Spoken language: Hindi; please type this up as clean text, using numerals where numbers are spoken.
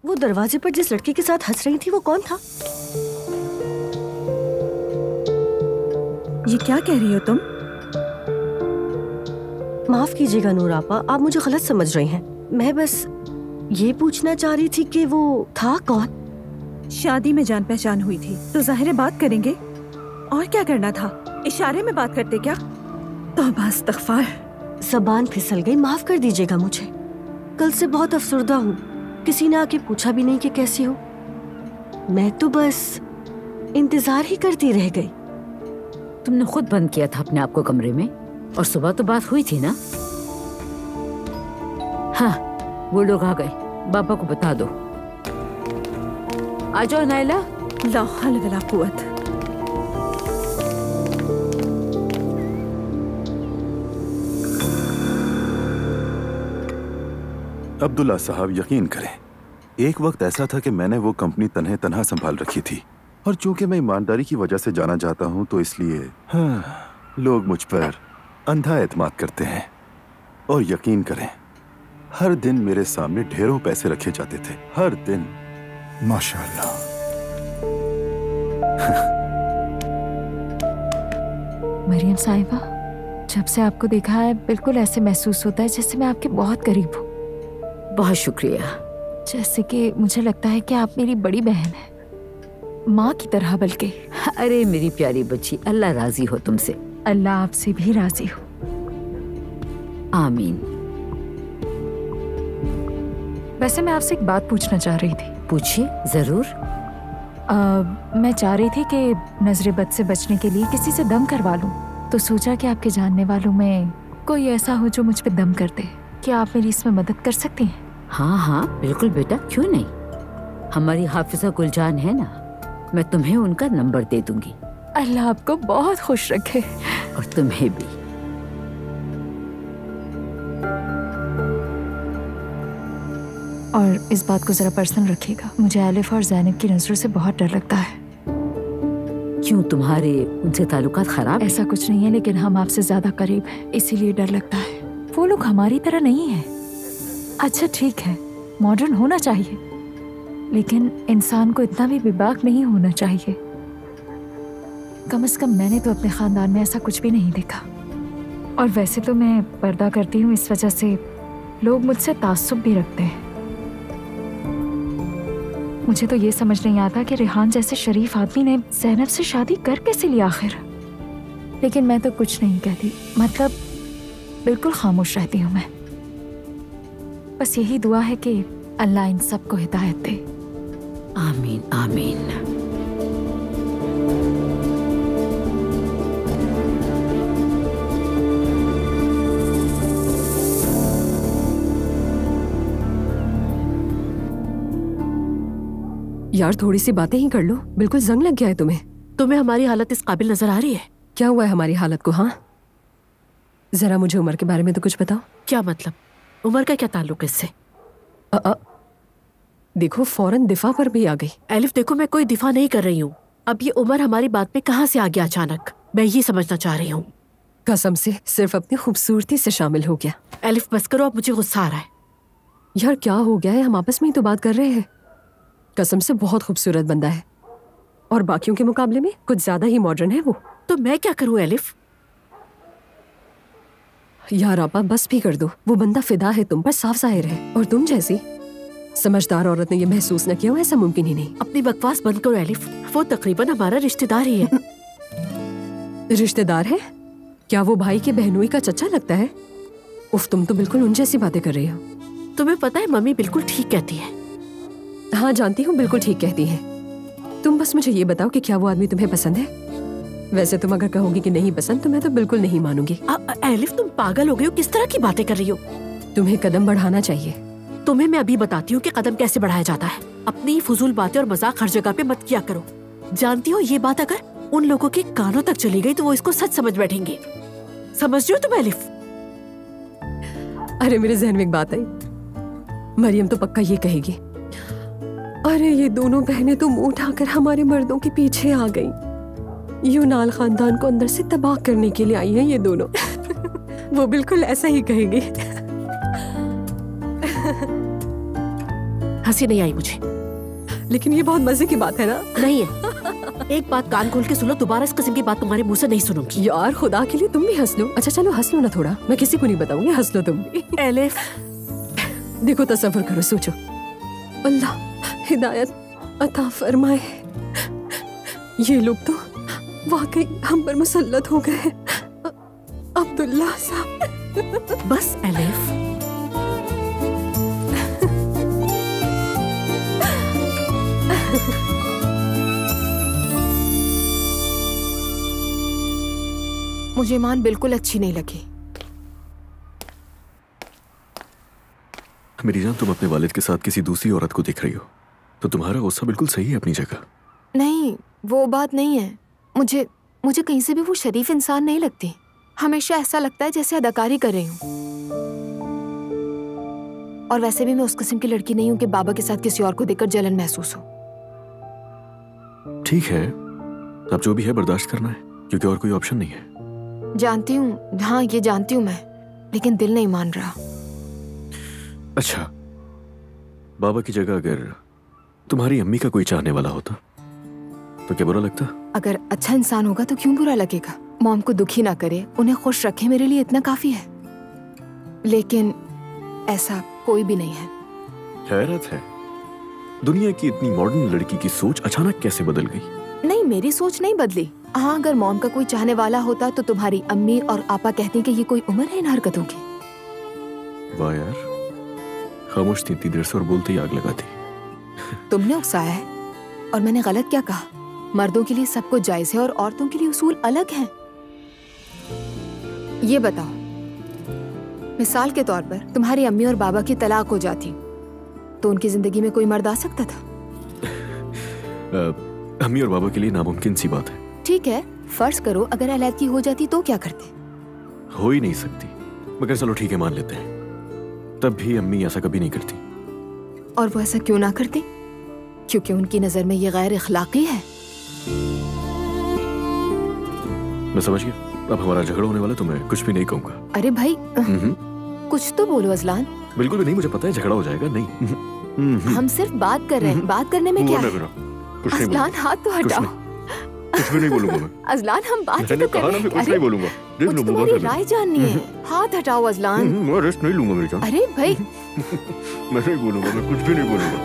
वो दरवाजे पर जिस लड़की के साथ हंस रही थी वो कौन था? ये क्या कह रही हो तुम? माफ कीजिएगा नूर आपा, आप मुझे गलत समझ रही हैं। मैं बस ये पूछना चाह रही थी कि वो था कौन? शादी में जान पहचान हुई थी तो जाहिर है बात करेंगे, और क्या करना था? इशारे में बात करते क्या? तौबा इस्तग़फ़ार। ज़बान फिसल गई, माफ कर दीजिएगा मुझे। कल से बहुत अफसरदा हूँ, किसी ने आके पूछा भी नहीं कि कैसी हो। मैं तो बस इंतजार ही करती रह गई। तुमने खुद बंद किया था अपने आप को कमरे में, और सुबह तो बात हुई थी ना? हाँ, वो लोग आ गए, बाबा को बता दो। आ जाओ नाइला। ला हौल वला कुव्वत। अब्दुल्ला साहब, यकीन करें, एक वक्त ऐसा था कि मैंने वो कंपनी तन्हे तन्हा संभाल रखी थी, और चूंकि मैं ईमानदारी की वजह से जाना चाहता हूं तो इसलिए लोग मुझ पर अंधा एतमाद करते हैं। और यकीन करें, हर दिन मेरे सामने ढेरों पैसे रखे जाते थे, हर दिन। माशाअल्लाह। मरियम साहिबा, जब से आपको देखा है बिल्कुल ऐसे महसूस होता है जैसे मैं आपके बहुत करीब हूँ। बहुत शुक्रिया। जैसे कि मुझे लगता है कि आप मेरी बड़ी बहन है, माँ की तरह बल्कि। अरे मेरी प्यारी बच्ची, अल्लाह राजी हो तुमसे। अल्लाह आपसे भी राजी हो। आमीन। वैसे मैं आपसे एक बात पूछना चाह रही थी। पूछिए, जरूर। मैं चाह रही थी कि नजरे बद से बचने के लिए किसी से दम करवा लूं, तो सोचा कि आपके जानने वालों में कोई ऐसा हो जो मुझ पे दम कर दे। क्या आप मेरी इसमें मदद कर सकती हैं? हाँ हाँ बिल्कुल बेटा, क्यों नहीं। हमारी हाफिजा गुलजान है ना, मैं तुम्हें उनका नंबर दे दूंगी। अल्लाह आपको बहुत खुश रखे। और तुम्हें भी। और इस बात को जरा पर्सनल रखिएगा, मुझे एलिफ और ज़ैनब की नजरों से बहुत डर लगता है। क्यों, तुम्हारे उनसे ताल्लुकात खराब? ऐसा कुछ नहीं है, लेकिन हम आपसे ज्यादा करीब हैं, इसीलिए डर लगता है। वो लोग हमारी तरह नहीं है। अच्छा ठीक है, मॉडर्न होना चाहिए, लेकिन इंसान को इतना भी बेबाक नहीं होना चाहिए। कम से कम मैंने तो अपने खानदान में ऐसा कुछ भी नहीं देखा। और वैसे तो मैं पर्दा करती हूँ, इस वजह से लोग मुझसे ताज्जुब भी रखते हैं। मुझे तो ये समझ नहीं आता कि रेहान जैसे शरीफ आदमी ने ज़ैनब से शादी कर कैसे ली आखिर। लेकिन मैं तो कुछ नहीं कहती, मतलब बिल्कुल खामोश रहती हूँ मैं। बस यही दुआ है कि अल्लाह इन सबको हिदायत दे। आमीन आमीन। यार थोड़ी सी बातें ही कर लो, बिल्कुल जंग लग गया है तुम्हें। तुम्हें हमारी हालत इस काबिल नजर आ रही है? क्या हुआ है हमारी हालत को? हाँ जरा मुझे उमर के बारे में तो कुछ बताओ। क्या मतलब? उमर का क्या ताल्लुक इससे? देखो फौरन दिफा पर भी आ गई। एलिफ देखो, मैं कोई दिफा नहीं कर रही हूँ। अब ये उमर हमारी बात में कहाँ से आ गया अचानक, मैं ये समझना चाह रही हूँ। कसम से सिर्फ अपनी खूबसूरती से शामिल हो गया। एलिफ बस करो, अब मुझे गुस्सा आ रहा है। यार क्या हो गया है, हम आपस में ही तो बात कर रहे हैं। कसम से बहुत खूबसूरत बंदा है, और बाकियों के मुकाबले में कुछ ज्यादा ही मॉडर्न है वो। तो मैं क्या करूं एलिफ? यार आपा बस भी कर दो, वो बंदा फिदा है तुम पर, साफ जाहिर है। और तुम जैसी समझदार औरत ने ये महसूस न किया हो, ऐसा मुमकिन ही नहीं। अपनी बकवास बंद करो एलिफ, वो तकरीबन हमारा रिश्तेदार ही है। रिश्तेदार है? क्या वो भाई के बहनोई का चचा लगता है? उफ, तुम तो बिल्कुल उन जैसी बातें कर रही हो। तुम्हें पता है मम्मी बिल्कुल ठीक कहती है। हाँ जानती हूँ, बिल्कुल ठीक कहती है। तुम बस मुझे ये बताओ कि क्या वो आदमी तुम्हें पसंद है? वैसे तुम अगर कहोगी कि नहीं पसंद तो मैं तो बिल्कुल नहीं मानूंगी। एलिफ तुम पागल हो गई हो, किस तरह की बातें कर रही हो? तुम्हें कदम बढ़ाना चाहिए। तुम्हें मैं अभी बताती हूँ कि कदम कैसे बढ़ाया जाता है। अपनी फजूल बातें और मजाक हर जगह पे मत किया करो। जानती हो ये बात अगर उन लोगों के कानों तक चली गई तो वो इसको सच समझ बैठेंगे। समझ रही हो तुम एलिफ? अरे मेरे जहन में एक बात आई, मरियम तो पक्का ये कहेगी, अरे ये दोनों बहनें तो मुंह उठाकर हमारे मर्दों के पीछे आ गई। यूनाल खानदान को अंदर से तबाह करने के लिए आई हैं ये दोनों। वो बिल्कुल ऐसा ही कहेगी। हंसी नहीं आई मुझे। लेकिन ये बहुत मजे की बात है ना। नहीं है। एक बात कान खोल के सुनो, दोबारा इस किस्म की बात तुम्हारे मुंह से नहीं सुनूंगी। यार खुदा के लिए तुम भी हंस लो। अच्छा चलो हंस लो ना थोड़ा, मैं किसी को नहीं बताऊंगी, हंस लो तुम भी। एलिफ, देखो तसव्वुर करो, सोचो, अल्लाह हिदायत अता फरमाए, ये लोग तो वाकई हम पर मुसल्लत हो गए। अब्दुल्ला साहब। बस एलिफ। मुझे ईमान बिल्कुल अच्छी नहीं लगी। मेरी जान, तुम अपने वालिद के साथ किसी दूसरी औरत को देख रही हो, तो तुम्हारा गुस्सा बिल्कुल सही है अपनी जगह। नहीं, वो बात नहीं है। मुझे कहीं से भी वो शरीफ इंसान नहीं लगती। हमेशा ऐसा लगता है जैसे अदाकारी कर रही हूँ। और वैसे भी मैं उस किस्म की लड़की नहीं हूँ कि बाबा के साथ किसी और को देखकर जलन महसूस हो। ठीक है, अब जो भी है बर्दाश्त करना है, क्योंकि और कोई ऑप्शन नहीं है। जानती हूँ, हाँ ये जानती हूँ मैं, लेकिन दिल नहीं मान रहा। अच्छा, बाबा की जगह अगर तुम्हारी अम्मी का कोई चाहने वाला होता तो क्या बुरा लगता? अगर अच्छा इंसान होगा तो क्यों बुरा लगेगा? मॉम को दुखी ना करे, उन्हें खुश रखे, मेरे लिए इतना काफी है। लेकिन ऐसा कोई भी नहीं है। हैरत है, दुनिया की इतनी मॉडर्न लड़की की सोच अचानक कैसे बदल गई? नहीं, मेरी सोच नहीं बदली। हाँ, अगर मॉम का कोई चाहने वाला होता तो तुम्हारी अम्मी और आपा कहती कि ये कोई उम्र है इन हरकतों की। वाह यार, खामोश थी इतनी देर से और बोलते ही आग लगाती। तुमने उकसाया है, और मैंने गलत क्या कहा? मर्दों के लिए सब कुछ जायज है और औरतों के लिए उसूल अलग हैं। ये बताओ, मिसाल के तौर पर तुम्हारी अम्मी और बाबा की तलाक हो जाती तो उनकी जिंदगी में कोई मर्द आ सकता था? अम्मी और बाबा के लिए नामुमकिन सी बात है। ठीक है, फर्ज करो अगर अलैदगी हो जाती तो क्या करते? हो ही नहीं सकती, मगर चलो ठीक है, मान लेते हैं। तब भी अम्मी ऐसा कभी नहीं करती। और वो ऐसा क्यों ना करती? क्योंकि उनकी नजर में ये गैर इखलाकी है। मैं समझ गया, अब हमारा झगड़ा होने वाला, तो मैं कुछ भी नहीं कहूंगा। अरे भाई, कुछ तो बोलो अज़लान। बिल्कुल भी नहीं, मुझे पता है झगड़ा हो जाएगा। नहीं, हम सिर्फ बात कर रहे हैं, बात करने में क्या है? अज़लान हाथ तो हटाओ। कुछ भी नहीं बोलूंगा मैं। अज़लान हम बात ही तो कर रहे हैं। कुछ नहीं बोलूंगा। मुझे तुम्हारी राय जाननी है। हाथ हटाओ अज़लान। मैं रेस्ट नहीं लूंगा मेरी जान। अरे भाई, मैं नहीं बोलूंगा, मैं कुछ भी नहीं बोलूंगा।